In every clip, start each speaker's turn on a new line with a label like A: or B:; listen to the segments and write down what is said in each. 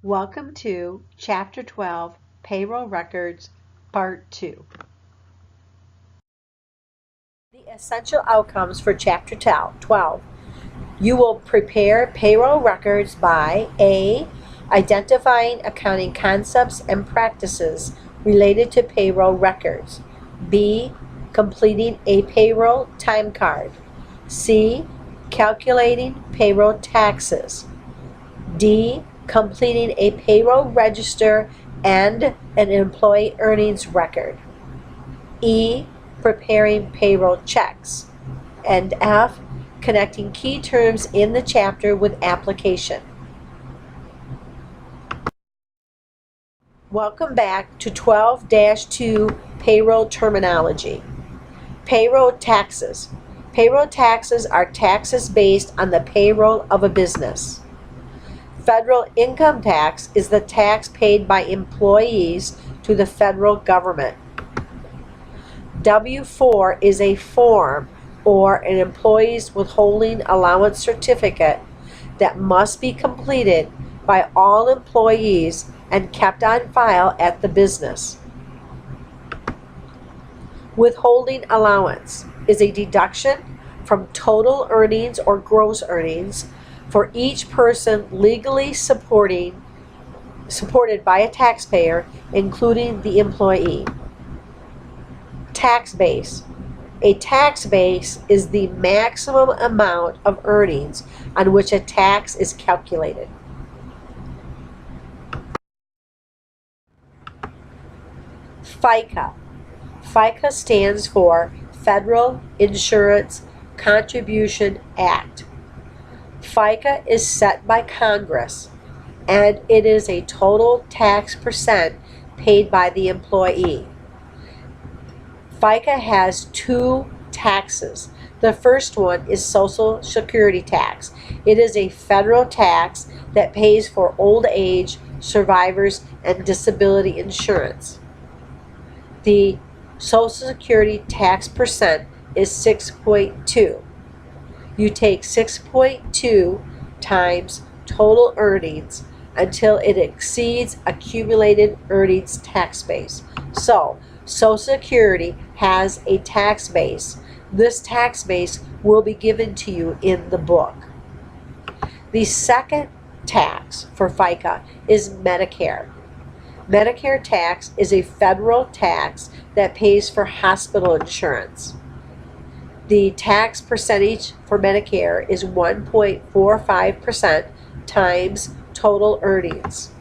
A: Welcome to Chapter 12, Payroll Records, Part 2. The essential outcomes for Chapter 12. You will prepare payroll records by A. Identifying accounting concepts and practices related to payroll records. B. Completing a payroll time card. C. Calculating payroll taxes. D. Completing a payroll register and an employee earnings record. E. Preparing payroll checks. And F. Connecting key terms in the chapter with application. Welcome back to 12-2 Payroll Terminology. Payroll taxes. Payroll taxes are taxes based on the payroll of a business. Federal income tax is the tax paid by employees to the federal government. W-4 is a form or an employee's withholding allowance certificate that must be completed by all employees and kept on file at the business. Withholding allowance is a deduction from total earnings or gross earnings for each person legally supported by a taxpayer, including the employee. Tax base. A tax base is the maximum amount of earnings on which a tax is calculated. FICA. FICA stands for Federal Insurance Contribution Act. FICA is set by Congress, and it is a total tax percent paid by the employee. FICA has two taxes. The first one is Social Security tax. It is a federal tax that pays for old age, survivors, and disability insurance. The Social Security tax percent is 6.2. You take 6.2 times total earnings until it exceeds accumulated earnings tax base. So, Social Security has a tax base. This tax base will be given to you in the book. The second tax for FICA is Medicare. Medicare tax is a federal tax that pays for hospital insurance. The tax percentage for Medicare is 1.45% times total earnings.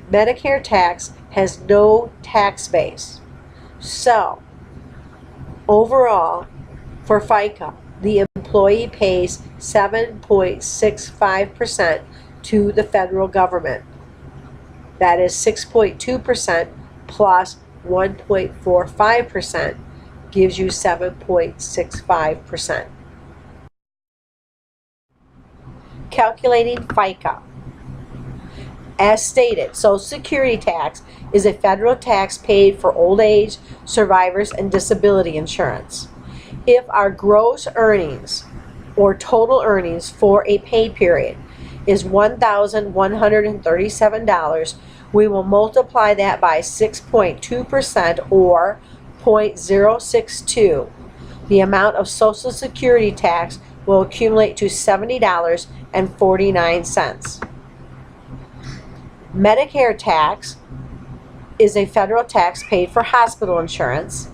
A: Medicare tax has no tax base. So, overall, for FICA, the employee pays 7.65% to the federal government. That is 6.2% plus 1.45% gives you 7.65%. Calculating FICA. As stated, Social Security tax is a federal tax paid for old age, survivors, and disability insurance. If our gross earnings or total earnings for a pay period is $1,137, we will multiply that by 6.2% or 0.062. The amount of Social Security tax will accumulate to $70.49. Medicare tax is a federal tax paid for hospital insurance.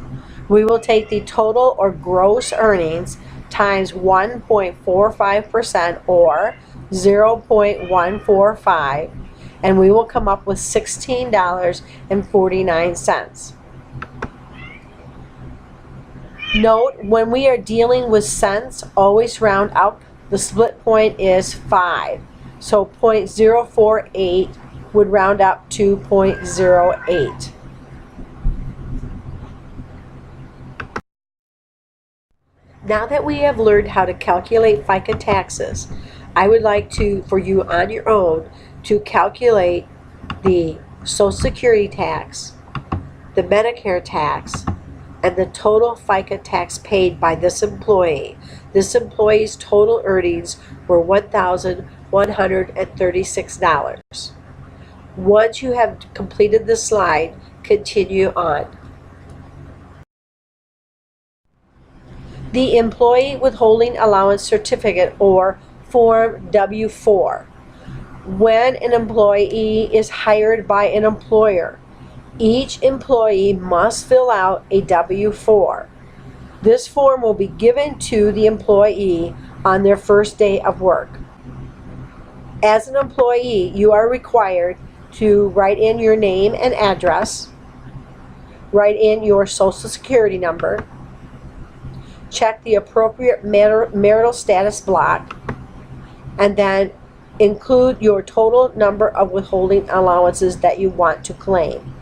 A: We will take the total or gross earnings times 1.45% or 0.145, and we will come up with $16.49. Note, when we are dealing with cents, always round up. The split point is 5. So 0.048 would round up to 0.08. Now that we have learned how to calculate FICA taxes, I would like for you on your own to calculate the Social Security tax, the Medicare tax, and the total FICA tax paid by this employee. This employee's total earnings were $1,136. Once you have completed the slide, continue on. The Employee Withholding Allowance Certificate, or Form W-4. When an employee is hired by an employer, each employee must fill out a W-4. This form will be given to the employee on their first day of work. As an employee, you are required to write in your name and address, write in your social security number, check the appropriate marital status block, and then include your total number of withholding allowances that you want to claim.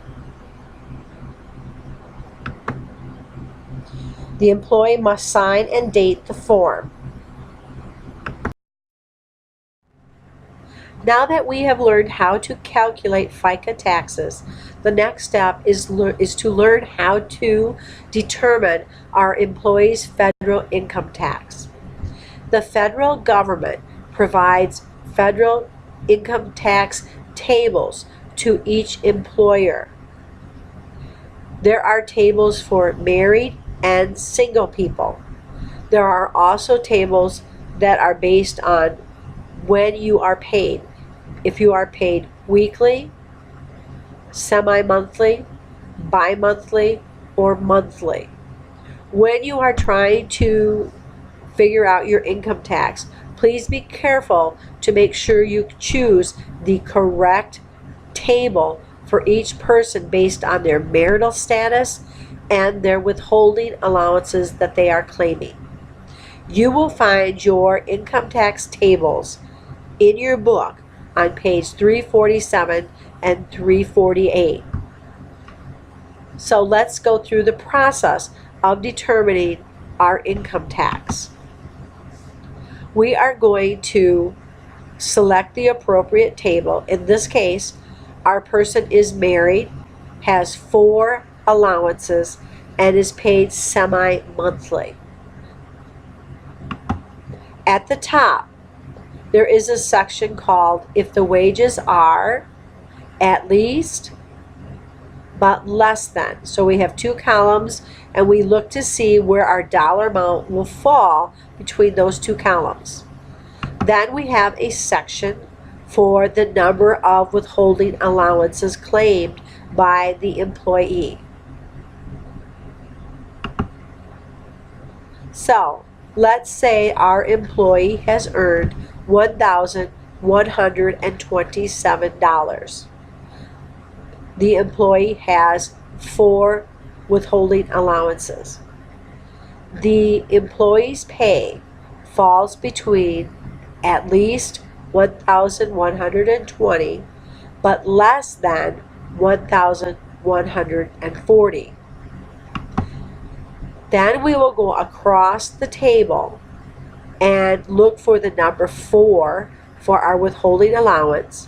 A: The employee must sign and date the form. Now that we have learned how to calculate FICA taxes, the next step is to learn how to determine our employees' federal income tax. The federal government provides federal income tax tables to each employer. There are tables for married and single people. There are also tables that are based on when you are paid. If you are paid weekly, semi-monthly, bi-monthly, or monthly. When you are trying to figure out your income tax, please be careful to make sure you choose the correct table for each person based on their marital status and their withholding allowances that they are claiming. You will find your income tax tables in your book on page 347 and 348. So let's go through the process of determining our income tax. We are going to select the appropriate table. In this case, our person is married, has 4 allowances, and is paid semi-monthly. At the top, there is a section called If the Wages Are At Least but Less Than. So we have 2 columns, and we look to see where our dollar amount will fall between those 2 columns. Then we have a section for the number of withholding allowances claimed by the employee. So let's say our employee has earned $1,127. The employee has 4 withholding allowances. The employee's pay falls between at least $1,120 but less than $1,140. Then we will go across the table and look for the number 4 for our withholding allowance.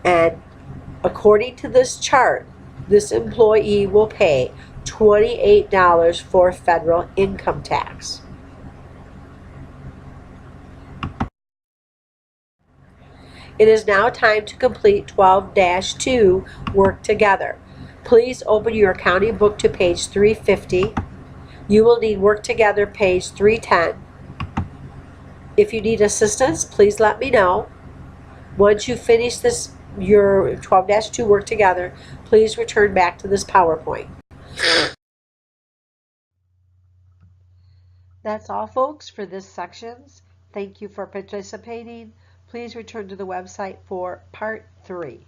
A: And according to this chart, this employee will pay $28 for federal income tax. It is now time to complete 12-2, Work Together. Please open your accounting book to page 350. You will need Work Together page 310. If you need assistance, please let me know. Once you finish your 12-2 Work Together, please return back to this PowerPoint. That's all, folks, for this sections. Thank you for participating. Please return to the website for part 3.